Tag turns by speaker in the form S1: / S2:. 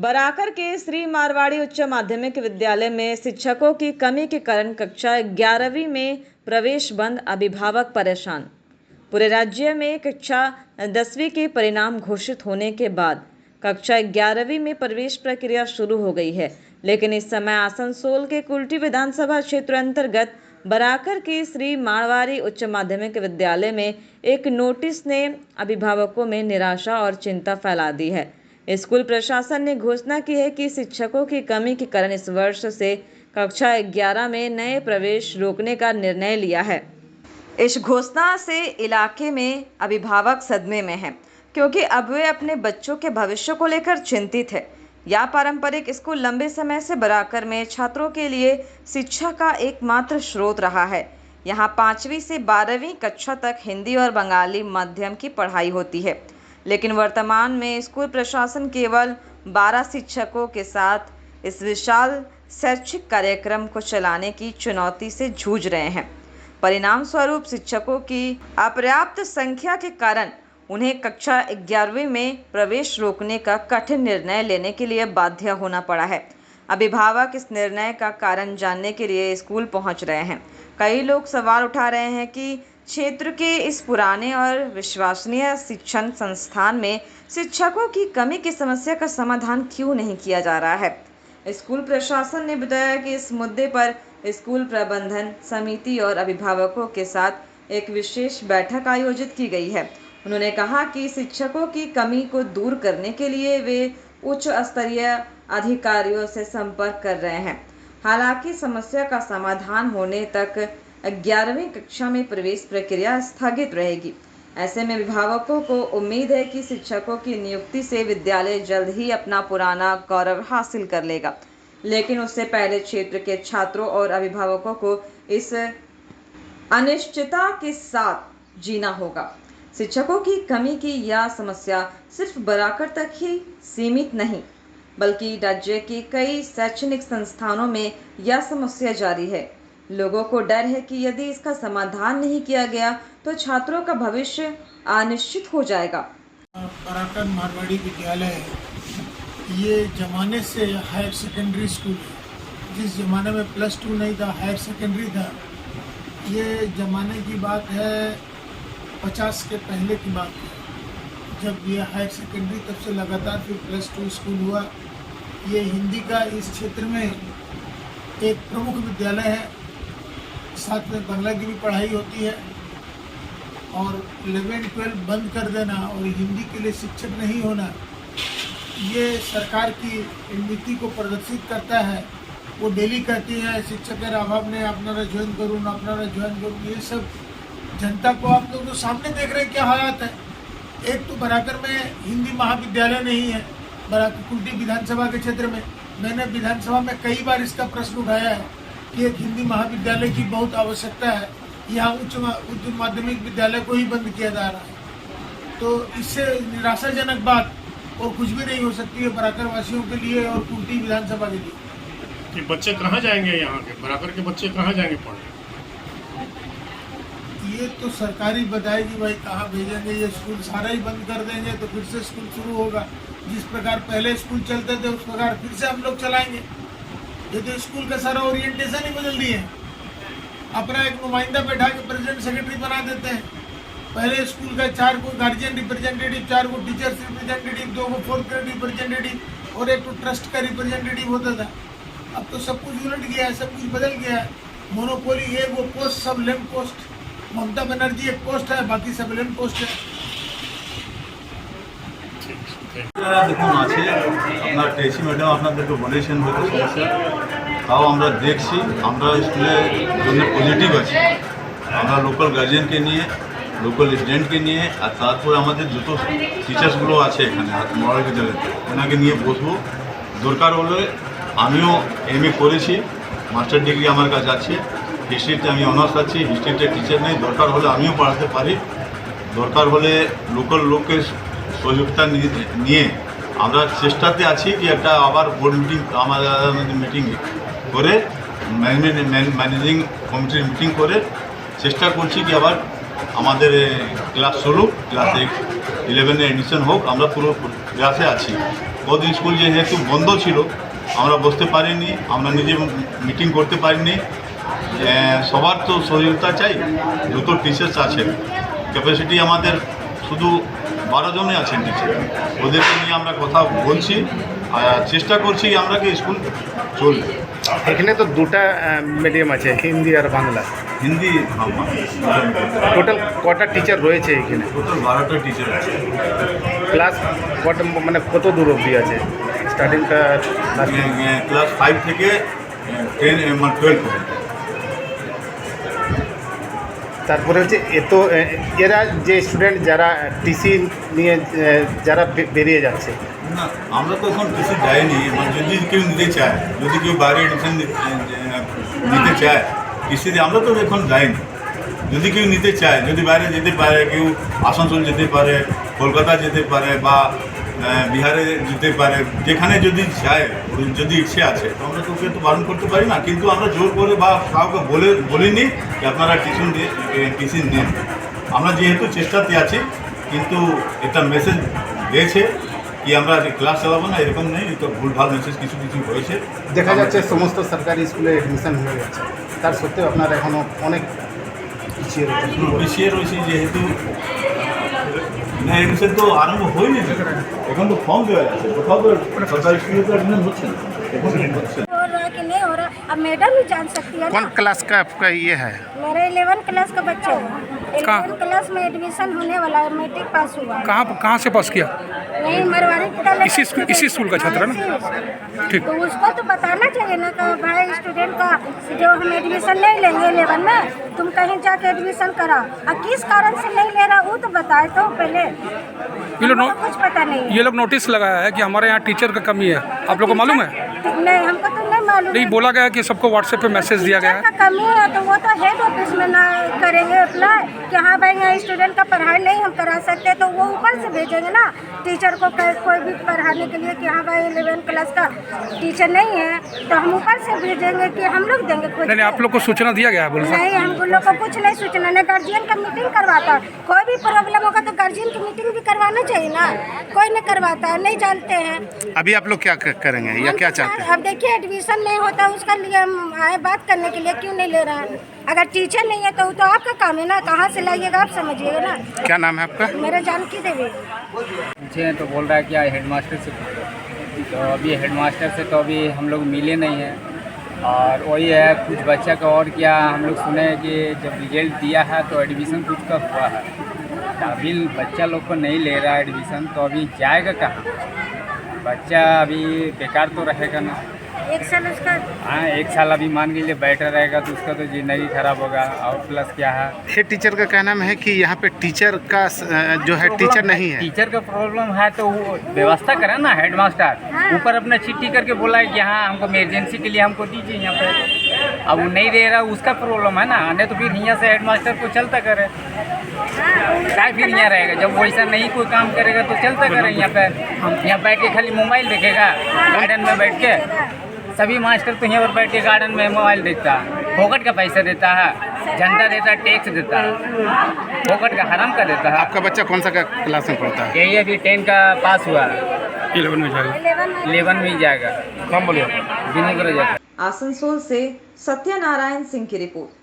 S1: बराकर के श्री मारवाड़ी उच्च माध्यमिक विद्यालय में शिक्षकों की कमी के कारण कक्षा 11वीं में प्रवेश बंद, अभिभावक परेशान। पूरे राज्य में कक्षा 10वीं के परिणाम घोषित होने के बाद कक्षा 11वीं में प्रवेश प्रक्रिया शुरू हो गई है, लेकिन इस समय आसनसोल के कुल्टी विधानसभा क्षेत्र अंतर्गत बराकर के श्री मारवाड़ी उच्च माध्यमिक विद्यालय में एक नोटिस ने अभिभावकों में निराशा और चिंता फैला दी है। स्कूल प्रशासन ने घोषणा की है कि शिक्षकों की कमी के कारण इस वर्ष से कक्षा 11 में नए प्रवेश रोकने का निर्णय लिया है। इस घोषणा से इलाके में अभिभावक सदमे में हैं, क्योंकि अब वे अपने बच्चों के भविष्य को लेकर चिंतित है। यह पारंपरिक स्कूल लंबे समय से बराकर में छात्रों के लिए शिक्षा का एकमात्र स्रोत रहा है। यहाँ 5वीं से 12वीं कक्षा तक हिंदी और बंगाली माध्यम की पढ़ाई होती है, लेकिन वर्तमान में स्कूल प्रशासन केवल 12 शिक्षकों के साथ इस विशाल शैक्षिक कार्यक्रम को चलाने की चुनौती से जूझ रहे हैं। परिणाम स्वरूप शिक्षकों की अपर्याप्त संख्या के कारण उन्हें कक्षा 11वीं में प्रवेश रोकने का कठिन निर्णय लेने के लिए बाध्य होना पड़ा है। अभिभावक इस निर्णय का कारण जानने के लिए स्कूल पहुंच रहे हैं। कई लोग सवाल उठा रहे हैं कि क्षेत्र के इस पुराने और विश्वसनीय शिक्षण संस्थान में शिक्षकों की कमी की समस्या का समाधान क्यों नहीं किया जा रहा है। स्कूल प्रशासन ने बताया कि इस मुद्दे पर स्कूल प्रबंधन समिति और अभिभावकों के साथ एक विशेष बैठक आयोजित की गई है। उन्होंने कहा कि शिक्षकों की कमी को दूर करने के लिए वे उच्च स्तरीय अधिकारियों से संपर्क कर रहे हैं। हालांकि समस्या का समाधान होने तक 11वीं कक्षा में प्रवेश प्रक्रिया स्थगित रहेगी। ऐसे में अभिभावकों को उम्मीद है कि शिक्षकों की नियुक्ति से विद्यालय जल्द ही अपना पुराना गौरव हासिल कर लेगा, लेकिन उससे पहले क्षेत्र के छात्रों और अभिभावकों को इस अनिश्चितता के साथ जीना होगा। शिक्षकों की कमी की यह समस्या सिर्फ बराकर तक ही सीमित नहीं, बल्कि राज्य के कई शैक्षणिक संस्थानों में यह समस्या जारी है। लोगों को डर है कि यदि इसका समाधान नहीं किया गया तो छात्रों का भविष्य अनिश्चित हो जाएगा।
S2: बराकर मारवाड़ी विद्यालय ये ज़माने से हायर सेकेंडरी स्कूल है। जिस ज़माने में +2 नहीं था, हायर सेकेंडरी था। ये ज़माने की बात है, 50 के पहले की बात है, जब ये हायर सेकेंडरी, तब से लगातार फिर +2 स्कूल हुआ। ये हिंदी का इस क्षेत्र में एक प्रमुख विद्यालय है। साथ में बांग्ला की भी पढ़ाई होती है, और 11-12 बंद कर देना और हिंदी के लिए शिक्षक नहीं होना, ये सरकार की नीति को प्रदर्शित करता है। वो डेली कहती है शिक्षकेर अभाव ने अपनारा ज्वाइन करूँ, अपनारा ज्वाइन करूँ। ये सब जनता को आप लोग तो सामने देख रहे हैं क्या हालात है। एक तो बराकर में हिंदी महाविद्यालय नहीं है, बराकर कुल्टी विधानसभा के क्षेत्र में। मैंने विधानसभा में कई बार इसका प्रश्न उठाया है कि एक हिंदी महाविद्यालय की बहुत आवश्यकता है। यहाँ उच्च माध्यमिक विद्यालय को ही बंद किया जा रहा है, तो इससे निराशाजनक बात और कुछ भी नहीं हो सकती है बराकर वासियों के लिए और कुल्टी विधानसभा के लिए।
S3: कि बच्चे कहाँ जाएंगे, यहाँ के बराकर के बच्चे कहाँ जाएंगे पढ़ने?
S2: ये तो सरकारी बताएगी भाई कहाँ भेजेंगे। ये स्कूल सारा ही बंद कर देंगे तो फिर से स्कूल शुरू होगा। जिस प्रकार पहले स्कूल चलते थे उस प्रकार फिर से हम लोग चलाएंगे। ये तो स्कूल का सारा ओरिएंटेशन ही बदल दिए हैं। अपना एक नुमाइंदा बैठा के प्रेसिडेंट सेक्रेटरी बना देते हैं। पहले स्कूल का 4 को गार्जियन रिप्रेजेंटेटिव, 4 को टीचर्स रिप्रेजेंटेटिव, 2 को 4th ग्रेड रिप्रेजेंटेटिव और 1 को ट्रस्ट का रिप्रेजेंटेटिव होता था। अब तो सब कुछ उलट गया है, सब कुछ बदल गया है। मोनोपोली है, वो पोस्ट सब लैंप पोस्ट। ममता बनर्जी एक पोस्ट है, बाकी सब लैंप पोस्ट है।
S4: দেখুন আছে আপনার টেসি ম্যাডাম আপনাদেরকে বলেছেন হয়তো সমস্যা, তাও আমরা দেখছি। আমরা স্কুলের জন্য পজিটিভ আছি। আমরা লোকাল গার্জিয়ানকে নিয়ে, লোকাল স্টুডেন্টকে নিয়ে, আর তারপরে আমাদের যত টিচার্সগুলো আছে এখানে মডেল বিদ্যালয়তে ওনাকে নিয়ে বসবো। দরকার হলে আমিও MA করেছি, মাস্টার ডিগ্রি আমার কাছে আছে। হিস্ট্রিতে আমি অনার্স আছি, হিস্ট্রিতে টিচার নেই। দরকার হলে আমিও পড়াতে পারি। দরকার হলে লোকাল লোকের সহযোগিতা নিয়ে আমরা চেষ্টাতে আছি কি একটা আবার বোর্ড মিটিং, আমাদের মিটিং করে ম্যানেজিং কমিটির মিটিং করে চেষ্টা করছি কি আবার আমাদের ক্লাস চলুক, ক্লাস 11-এ এডমিশন হোক। আমরা পুরো ক্লাসে আছি। কদিন স্কুল যেহেতু বন্ধ ছিল আমরা বসতে পারিনি, আমরা নিজে মিটিং করতে পারিনি। সবার তো সহযোগিতা চাই। যত টিচার্স আছেন, ক্যাপাসিটি আমাদের শুধু 12 জনই আছেন টিচার, ওদেরকে নিয়ে আমরা কথা বলছি আর চেষ্টা করছি আমরা কি স্কুল চলবে।
S5: এখানে তো দুটা মিডিয়াম আছে, হিন্দি আর বাংলা।
S4: হিন্দি
S5: টোটাল কটা টিচার রয়েছে এখানে?
S4: টোটাল 12টা টিচার আছে।
S5: ক্লাস কত মানে কত দূর অবধি আছে স্টার্টিংটা?
S4: ক্লাস 5 থেকে 10 মানে 12 পর্যন্ত।
S5: তারপরে হচ্ছে এরা যে স্টুডেন্ট যারা টিসি নিয়ে যারা বেরিয়ে যাচ্ছে,
S4: না আমরা তো এখন কিছু যাইনি। মানে যদি কেউ নিতে চায়, যদি কেউ বাইরে এডমিশন নিতে চায় কিছু দিয়ে, আমরা তো এখন যাইনি। যদি কেউ নিতে চায়, যদি বাইরে যেতে পারে, কেউ আসানসোল যেতে পারে, কলকাতা যেতে পারে বা বিহারে যেতে পারে, যেখানে যদি চায়, যদি ইচ্ছে আছে তো আমরা তো ওকে তো বারণ করতে পারি না। কিন্তু আমরা জোর করে বা কাউকে বলিনি যে আপনারা টিসি নেন। আমরা যেহেতু চেষ্টাতে আছি, কিন্তু একটা মেসেজ দিয়েছে কি আমরা ক্লাস চালাবো না, এরকম নেই। তো ভুলভাল মেসেজ কিছু কিছু হয়েছে।
S5: দেখা যাচ্ছে সমস্ত সরকারি স্কুলে এডমিশন হয়ে যাচ্ছে, তার সত্ত্বেও আপনারা এখনও অনেক
S4: পিছিয়ে রয়েছে। যেহেতু না এডমিশন তো আরম্ভ হয়নি, এখন তো ফর্ম দেওয়া যাচ্ছে, কোথাও তো সরকারি স্কুলে তো এডমিশন হচ্ছে না, এখন হচ্ছে।
S6: हो रहा है कि नहीं हो रहा, अब मैडम ही जान सकती है
S5: कौन
S6: ना।
S5: क्लास का आपका ये है?
S6: मेरा 11 क्लास का बच्चा है, 11 क्लास में एडमिशन होने वाला है, मैट्रिक पास हुआ।
S7: कहाँ से पास किया?
S6: नहीं मरवाड़ी
S7: इसी स्कूल का छात्र है ना? ठीक।
S6: तो उसको तो बताना चाहिए ना कि भाई स्टूडेंट का जो हम एडमिशन नहीं लेंगे 11 में, तुम कहीं जाके एडमिशन कराओ, और किस कारण से नहीं ले रहा वो तो बताए तो पहले। हमको तो कुछ पता नहीं है।
S7: ये लोग नोटिस लगाया है कि हमारे यहाँ टीचर का कमी है, आप लोग को मालूम है?
S6: नहीं हमको तो नहीं मालूम।
S7: नहीं, बोला गया कि सबको व्हाट्सएप पे मैसेज दिया गया
S6: टीचर
S7: है।
S6: का कमी है तो वो तो हेड ऑफिस में ना करेंगे अप्लाई कि हाँ भाई यहाँ स्टूडेंट का पढ़ाई नहीं हम करा सकते, तो वो ऊपर से भेजेंगे ना टीचर को कोई भी पढ़ाने के लिए कि हाँ भाई 11 क्लास का टीचर नहीं है, तो हम ऊपर से भेजेंगे कि हम लोग देंगे खोज
S7: नहीं, आप लोग को सूचना दिया गया है बोल रहा?
S6: नहीं, हम लोग को कुछ नहीं सूचना, नहीं गार्जियन का मीटिंग करवाता। कोई भी प्रॉब्लम होगा तो गार्जियन की मीटिंग भी करवाना चाहिए ना, कोई नहीं करवाता है, नहीं जानते हैं।
S5: अभी आप लोग क्या करेंगे या क्या चाहते हैं?
S6: अब देखिए एडमिशन नहीं होता उसका लिए हम आए बात करने के लिए, क्यों नहीं ले रहा है? अगर टीचर नहीं है तो आपका काम है ना, कहाँ से लाइएगा आप समझिएगा ना।
S5: क्या नाम है आपका?
S6: मेरा जानकी देवी।
S8: पूछे तो बोल रहा है कि हेडमास्टर से पूछो, तो अभी हेडमास्टर से तो अभी हम लोग मिले नहीं हैं। और वही है कुछ बच्चा का, और क्या हम लोग सुने कि जब रिजल्ट दिया है तो एडमिशन कुछ का हुआ है, अभी बच्चा लोग को नहीं ले रहा है एडमिशन, तो अभी जाएगा कहाँ? बच्चा अभी बेकार तो रहेगा ना।
S6: 1 साल उसका।
S8: हाँ 1 साल अभी मान के लिए बैठा रहेगा तो उसका तो ज़िंदगी खराब होगा। और प्लस क्या है,
S5: हेड टीचर का कहना है कि यहाँ पे टीचर का जो है टीचर नहीं है।
S8: टीचर का प्रॉब्लम है तो वो व्यवस्था करे ना हेडमास्टर, ऊपर अपना चिट्ठी करके बोला है कि हाँ हमको इमरजेंसी के लिए हमको दीजिए यहाँ पे। अब वो नहीं दे रहा, उसका प्रॉब्लम है ना, नहीं तो फिर यहाँ से हेडमास्टर को चलता करे क्या, फिर यहाँ रहेगा। जब वैसा नहीं कोई काम करेगा तो चलता करे यहाँ पे, यहाँ बैठ के खाली मोबाइल देखेगा गार्डन में बैठ के। सभी मास्टर तो यहाँ पर बैठ के गार्डन में मोबाइल देखता है, फोकट का पैसा देता है, जनता देता है, टैक्स देता है, फोकट का हराम का देता है।
S5: आपका बच्चा कौन सा क्लास में पढ़ता है?
S8: यही अभी 10 का पास हुआ है,
S7: 11 में जाएगा।
S8: 11 में जाएगा।
S7: कम बोलिए।
S8: विनोद रजक।
S1: आसनसोल से सत्यनारायण सिंह की रिपोर्ट।